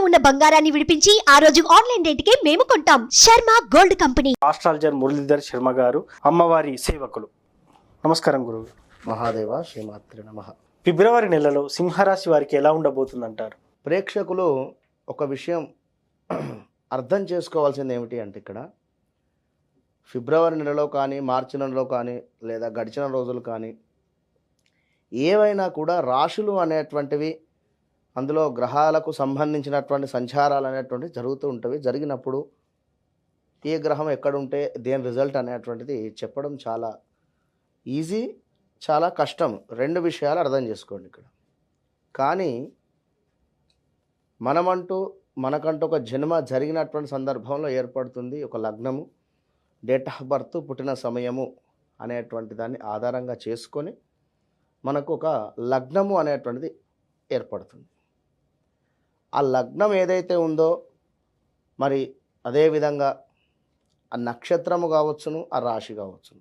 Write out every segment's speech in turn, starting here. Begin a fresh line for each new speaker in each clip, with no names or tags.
ఉన్న బంగారాన్ని విడిపించి ఆ రోజు ఆన్లైన్ రేటుకే మేము కొంటాం. Sharma gold company.
Astrologer Muralidhar Sharma గారు, అమ్మవారి సేవకులు. నమస్కారం గురువు.
మహాదేవ శ్రీమాత్రి నమః.
ఫిబ్రవరి నెలలో సింహరాశి వారికి ఎలా ఉండబోతుందంటారు?
ప్రేక్షకులు ఒక విషయం అర్థం చేసుకోవాల్సింది ఏమిటి అంటే, ఇక్కడ ఫిబ్రవరి నెలలో కానీ, మార్చి నెలలో కానీ, లేదా గడిచిన రోజులు కానీ, ఏవైనా కూడా రాశులు అనేటువంటివి, అందులో గ్రహాలకు సంబంధించినటువంటి సంచారాలు అనేటువంటివి జరుగుతూ ఉంటవి. జరిగినప్పుడు ఏ గ్రహం ఎక్కడుంటే దేని రిజల్ట్ అనేటువంటిది చెప్పడం చాలా ఈజీ, చాలా కష్టం. రెండు విషయాలు అర్థం చేసుకోండి ఇక్కడ. కానీ మనకంటూ ఒక జన్మ జరిగినటువంటి సందర్భంలో ఏర్పడుతుంది ఒక లగ్నము, డేట్ ఆఫ్ బర్త్, పుట్టిన సమయము అనేటువంటి దాన్ని ఆధారంగా చేసుకొని మనకు ఒక లగ్నము అనేటువంటిది ఏర్పడుతుంది. ఆ లగ్నం ఏదైతే ఉందో మరి అదేవిధంగా ఆ నక్షత్రము కావచ్చును, ఆ రాశి కావచ్చును,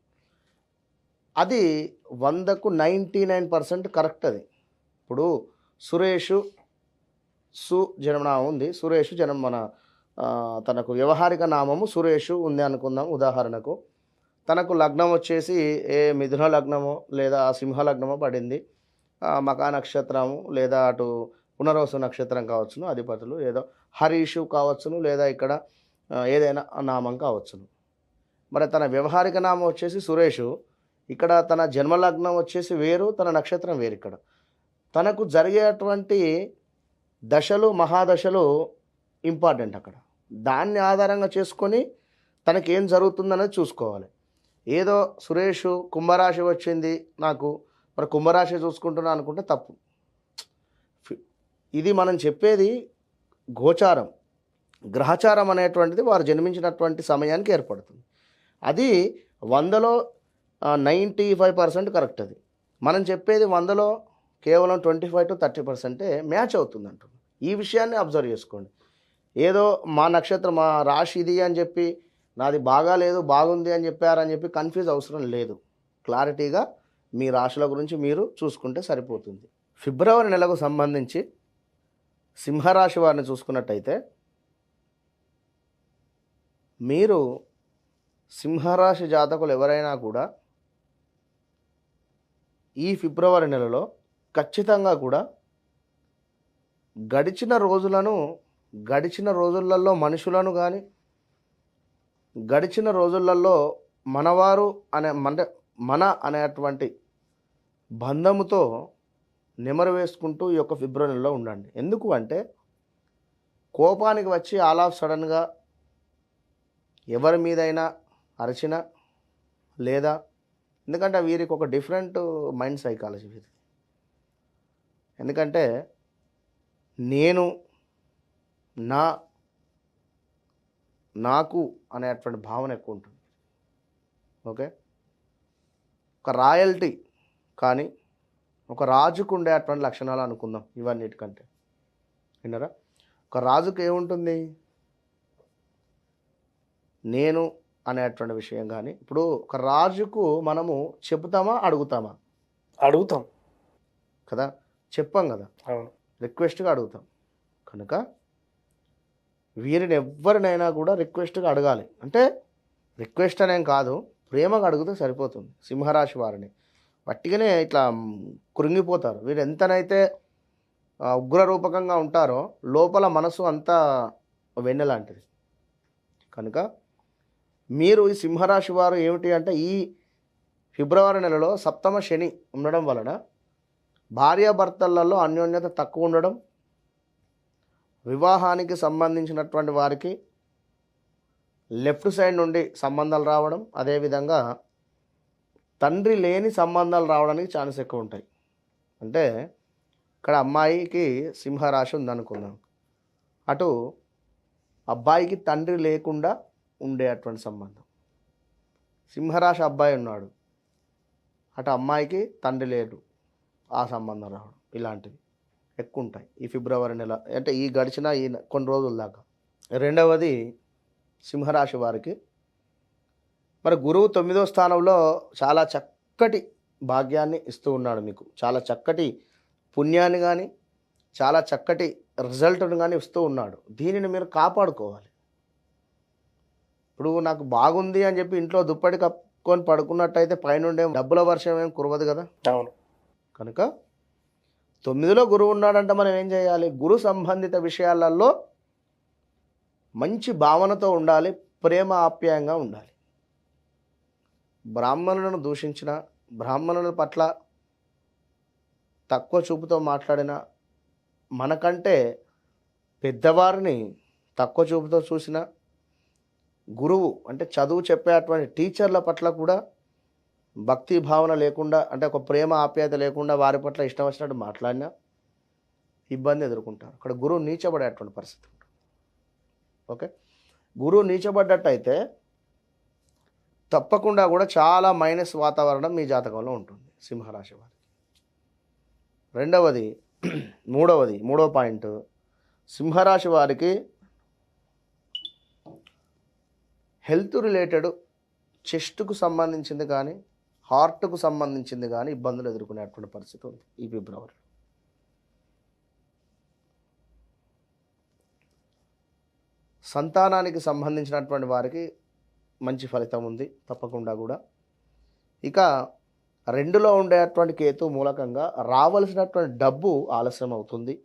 అది 100కు 99% కరెక్ట్. అది ఇప్పుడు సురేషు జన్మనామం ఉంది, సురేషు తనకు వ్యవహారిక నామము సురేషు ఉంది అనుకుందాం. ఉదాహరణకు తనకు లగ్నం వచ్చేసి ఏ మిథున లగ్నమో లేదా సింహ లగ్నమో పడింది, మకా నక్షత్రము లేదా అటు పునర్వసు నక్షత్రం కావచ్చును, అధిపతులు ఏదో హరీషు కావచ్చును, లేదా ఇక్కడ ఏదైనా నామం కావచ్చును. మరి తన వ్యవహారిక నామం వచ్చేసి సురేషు, ఇక్కడ తన జన్మలగ్నం వచ్చేసి వేరు, తన నక్షత్రం వేరు. ఇక్కడ తనకు జరిగేటువంటి దశలు, మహాదశలు ఇంపార్టెంట్. అక్కడ దాన్ని ఆధారంగా చేసుకొని తనకి ఏం జరుగుతుందనేది చూసుకోవాలి. ఏదో సురేషు కుంభరాశి వచ్చింది నాకు, మరి కుంభరాశి చూసుకుంటున్నా అనుకుంటే తప్పు. ఇది మనం చెప్పేది గోచారం, గ్రహచారం అనేటువంటిది వారు జన్మించినటువంటి సమయానికి ఏర్పడుతుంది. అది 100లో 95% కరెక్ట్. అది మనం చెప్పేది 100లో కేవలం 25 to 30% మ్యాచ్ అవుతుంది అంటున్నాం. ఈ విషయాన్ని అబ్జర్వ్ చేసుకోండి. ఏదో మా నక్షత్రం, మా రాశి ఇది అని చెప్పి నాది బాగాలేదు బాగుంది అని చెప్పారని చెప్పి కన్ఫ్యూజ్ అవసరం లేదు. క్లారిటీగా మీ రాశుల గురించి మీరు చూసుకుంటే సరిపోతుంది. ఫిబ్రవరి నెలకు సంబంధించి సింహరాశి వారిని చూసుకున్నట్టయితే, మీరు సింహరాశి జాతకులు ఎవరైనా కూడా ఈ ఫిబ్రవరి నెలలో ఖచ్చితంగా కూడా గడిచిన రోజులలో మనుషులను కానీ, గడిచిన రోజులలో మనవారు మన అనేటువంటి బంధముతో నెమరు వేసుకుంటూ ఈ యొక్క ఫిబ్రవరి నెలలో ఉండండి. ఎందుకు అంటే, కోపానికి వచ్చి ఆల్ ఆఫ్ సడన్గా ఎవరి మీదైనా అరచిన, లేదా ఎందుకంటే వీరికి ఒక డిఫరెంట్ మైండ్ సైకాలజీ వీరికి. ఎందుకంటే నేను నాకు అనేటువంటి భావన ఎక్కువ ఉంటుంది. ఓకే, ఒక రాయల్టీ కానీ ఒక రాజుకు ఉండేటువంటి లక్షణాలు అనుకుందాం ఇవన్నిటికంటే. విన్నారా? ఒక రాజుకు ఏముంటుంది, నేను అనేటువంటి విషయం. కానీ ఇప్పుడు ఒక రాజుకు మనము చెబుతామా అడుగుతామా?
అడుగుతాం
కదా, చెప్పాం కదా,
అవును,
రిక్వెస్ట్గా అడుగుతాం. కనుక వీరిని ఎవరినైనా కూడా రిక్వెస్ట్గా అడగాలి. అంటే రిక్వెస్ట్ అనేం కాదు, ప్రేమగా అడిగితే సరిపోతుంది. సింహరాశి వారిని పట్టిగానే ఇట్లా కృంగిపోతారు. వీరు ఎంతనైతే ఉగ్రరూపకంగా ఉంటారో లోపల మనసు అంతా వెన్నెలాంటిది. కనుక మీరు ఈ సింహరాశి వారు ఏమిటి అంటే, ఈ ఫిబ్రవరి నెలలో సప్తమ శని ఉండడం వలన భార్యాభర్తలలో అన్యోన్యత తక్కువ ఉండడం, వివాహానికి సంబంధించినటువంటి వారికి లెఫ్ట్ సైడ్ నుండి సంబంధాలు రావడం, అదేవిధంగా తండ్రి లేని సంబంధాలు రావడానికి ఛాన్స్ ఎక్కువ ఉంటాయి. అంటే ఇక్కడ అమ్మాయికి సింహరాశి ఉందనుకుందాం, అటు అబ్బాయికి తండ్రి లేకుండా ఉండేటువంటి సంబంధం. సింహరాశి అబ్బాయి ఉన్నాడు, అటు అమ్మాయికి తండ్రి లేడు, ఆ సంబంధం రావడం, ఇలాంటివి ఎక్కువ ఉంటాయి ఈ ఫిబ్రవరి నెల. అంటే ఈ గడిచిన ఈ కొన్ని రోజుల దాకా. రెండవది సింహరాశి వారికి మరి గురువు 9వ స్థానంలో చాలా చక్కటి భాగ్యాన్ని ఇస్తూ ఉన్నాడు. మీకు చాలా చక్కటి పుణ్యాన్ని కానీ, చాలా చక్కటి రిజల్ట్ను కానీ ఇస్తూ ఉన్నాడు. దీనిని మీరు కాపాడుకోవాలి. ఇప్పుడు నాకు బాగుంది అని చెప్పి ఇంట్లో దుప్పటి కప్పుకొని పడుకున్నట్టయితే పైనుండే డబ్బుల వర్షం ఏం కురవదు కదా.
అవును.
కనుక 9లో గురువు ఉన్నాడంటే మనం ఏం చేయాలి? గురు సంబంధిత విషయాలలో మంచి భావనతో ఉండాలి, ప్రేమ ఆప్యాయంగా ఉండాలి. బ్రాహ్మణులను దూషించిన, బ్రాహ్మణుల పట్ల తక్కువ చూపుతో మాట్లాడిన, మనకంటే పెద్దవారిని తక్కువ చూపుతో చూసిన, గురువు అంటే చదువు చెప్పేటువంటి టీచర్ల పట్ల కూడా భక్తి భావన లేకుండా, అంటే ఒక ప్రేమ ఆప్యాయత లేకుండా వారి పట్ల ఇష్టం వచ్చినట్టు మాట్లాడినా ఇబ్బంది ఎదుర్కొంటారు. అక్కడ గురువు నీచబడేటువంటి పరిస్థితి ఉంటుంది. ఓకే, గురువు నీచబడ్డట్టయితే తప్పకుండా కూడా చాలా మైనస్ వాతావరణం మీ జాతకంలో ఉంటుంది సింహరాశి వారికి. మూడవ పాయింట్, సింహరాశి వారికి హెల్త్ రిలేటెడ్ చెస్ట్కు సంబంధించింది కానీ హార్ట్కు సంబంధించింది కానీ ఇబ్బందులు ఎదుర్కొనేటువంటి పరిస్థితి ఉంది ఈ ఫిబ్రవరి. సంతానానికి సంబంధించినటువంటి వారికి మంచి ఫలితం ఉంది తప్పకుండా కూడా. ఇక 2లో ఉండేటువంటి కేతు మూలకంగా రావాల్సినటువంటి డబ్బు ఆలస్యం అవుతుంది.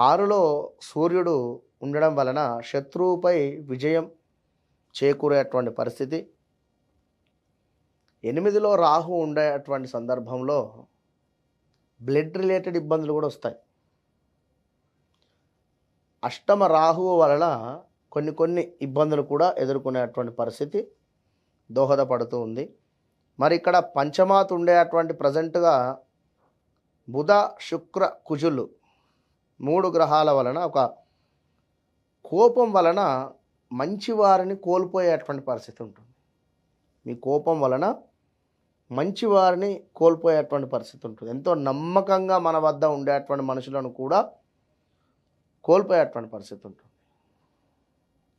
6లో సూర్యుడు ఉండడం వలన శత్రువుపై విజయం చేకూరేటువంటి పరిస్థితి. 8లో రాహు ఉండేటువంటి సందర్భంలో బ్లడ్ రిలేటెడ్ ఇబ్బందులు కూడా వస్తాయి. 8వ రాహువు వలన కొన్ని ఇబ్బందులు కూడా ఎదుర్కొనేటువంటి పరిస్థితి దోహదపడుతూ ఉంది. మరి ఇక్కడ పంచమాత ఉండేటువంటి ప్రజెంట్గా బుధ శుక్ర కుజులు 3 గ్రహాల వలన ఒక కోపం వలన మంచి వారిని కోల్పోయేటువంటి పరిస్థితి ఉంటుంది. మీ కోపం వలన మంచి వారిని కోల్పోయేటువంటి పరిస్థితి ఉంటుంది. ఎంతో నమ్మకంగా మన వద్ద ఉండేటువంటి మనుషులను కూడా కోల్పోయేటువంటి పరిస్థితి ఉంటుంది.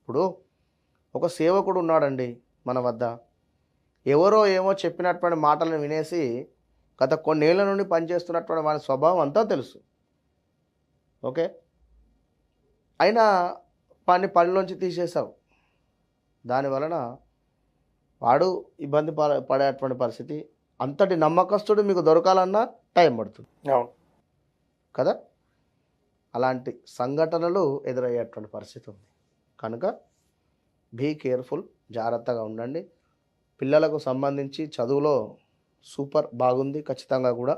ఇప్పుడు ఒక సేవకుడు ఉన్నాడండి మన వద్ద, ఎవరో ఏమో చెప్పినటువంటి మాటలను వినేసి గత కొన్నేళ్ల నుండి పనిచేస్తున్నటువంటి వారి స్వభావం అంతా తెలుసు. ఓకే, అయినా పనిలోంచి తీసేసావు, దానివలన వాడు ఇబ్బంది పడేటువంటి పరిస్థితి. అంతటి నమ్మకస్తుడు మీకు దొరకాలన్నా టైం పడుతుంది కదా. అలాంటి సంఘటనలు ఎదురయ్యేటువంటి పరిస్థితి ఉంది. కనుక బీ కేర్ఫుల్, జాగ్రత్తగా ఉండండి. పిల్లలకు సంబంధించి చదువులో సూపర్ బాగుంది, ఖచ్చితంగా కూడా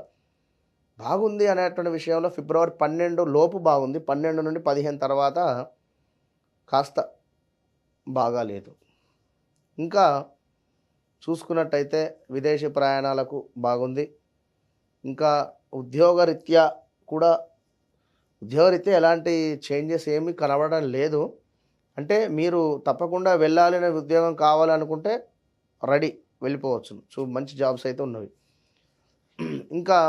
బాగుంది అనేటువంటి విషయంలో ఫిబ్రవరి 12 లోపు బాగుంది. 12 నుండి 15 తర్వాత కాస్త బాగాలేదు. ఇంకా చూసుకున్నట్టయితే విదేశీ ప్రయాణాలకు బాగుంది. ఇంకా ఉద్యోగరీత్యా ఎలాంటి చేంజెస్ ఏమీ కనబడడం లేదు. అంటే మీరు తప్పకుండా వెళ్ళాలి అనే ఉద్యోగం కావాలనుకుంటే రెడీ, వెళ్ళిపోవచ్చు. మంచి జాబ్స్ అయితే ఉన్నవి. ఇంకా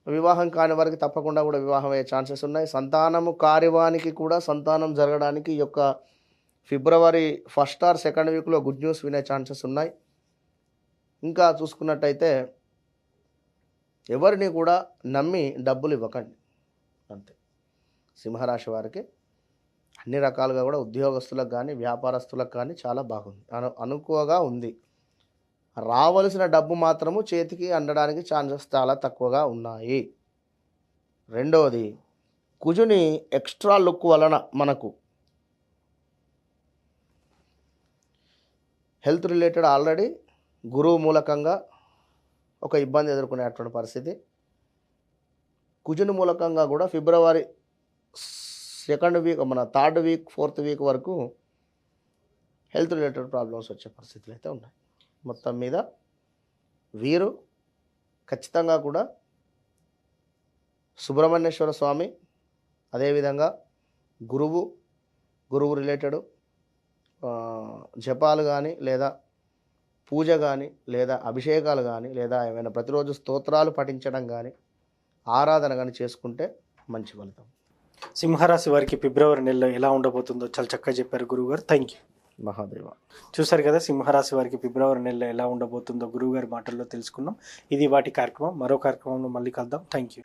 వివాహం కాని వారికి తప్పకుండా కూడా వివాహం అయ్యే ఛాన్సెస్ ఉన్నాయి. సంతానము కార్యవానికి కూడా సంతానం జరగడానికి ఈ యొక్క ఫిబ్రవరి 1st or 2nd వీక్లో గుడ్ న్యూస్ వినే ఛాన్సెస్ ఉన్నాయి. ఇంకా చూసుకున్నట్టయితే ఎవరిని కూడా నమ్మి డబ్బులు ఇవ్వకండి, అంతే. సింహరాశి వారికి అన్ని రకాలుగా కూడా ఉద్యోగస్తులకు కానీ వ్యాపారస్తులకు కానీ చాలా బాగుంది, అనుకువగా ఉంది. రావలసిన డబ్బు మాత్రము చేతికి అందడానికి ఛాన్సెస్ చాలా తక్కువగా ఉన్నాయి. 2వది, కుజుని ఎక్స్ట్రా లుక్ వలన మనకు హెల్త్ రిలేటెడ్ ఆల్రెడీ గురువు మూలకంగా ఒక ఇబ్బంది ఎదుర్కొనేటువంటి పరిస్థితి. కుజుని మూలకంగా కూడా ఫిబ్రవరి 2nd వీక్, మన 3rd వీక్ 4th వీక్ వరకు హెల్త్ రిలేటెడ్ ప్రాబ్లమ్స్ వచ్చే పరిస్థితులు అయితే ఉన్నాయి. మొత్తం మీద వీరు ఖచ్చితంగా కూడా సుబ్రహ్మణ్యేశ్వర స్వామి, అదేవిధంగా గురువు రిలేటెడ్ జపాలు కానీ లేదా పూజ కానీ లేదా అభిషేకాలు కానీ లేదా ఏమైనా ప్రతిరోజు స్తోత్రాలు పఠించడం కానీ ఆరాధన కానీ చేసుకుంటే మంచి ఫలితం.
సింహరాశి వారికి ఫిబ్రవరి నెలలో ఎలా ఉండబోతుందో చాలా చక్కగా చెప్పారు గురువుగారు. Thank you.
మహాదేవ.
చూసారు కదా, సింహరాశి వారికి ఫిబ్రవరి నెలలో ఎలా ఉండబోతుందో గురువుగారి మాటల్లో తెలుసుకున్నాం. ఇది వాటి కార్యక్రమం. మరో కార్యక్రమంలో మళ్ళీ కలుద్దాం. Thank you.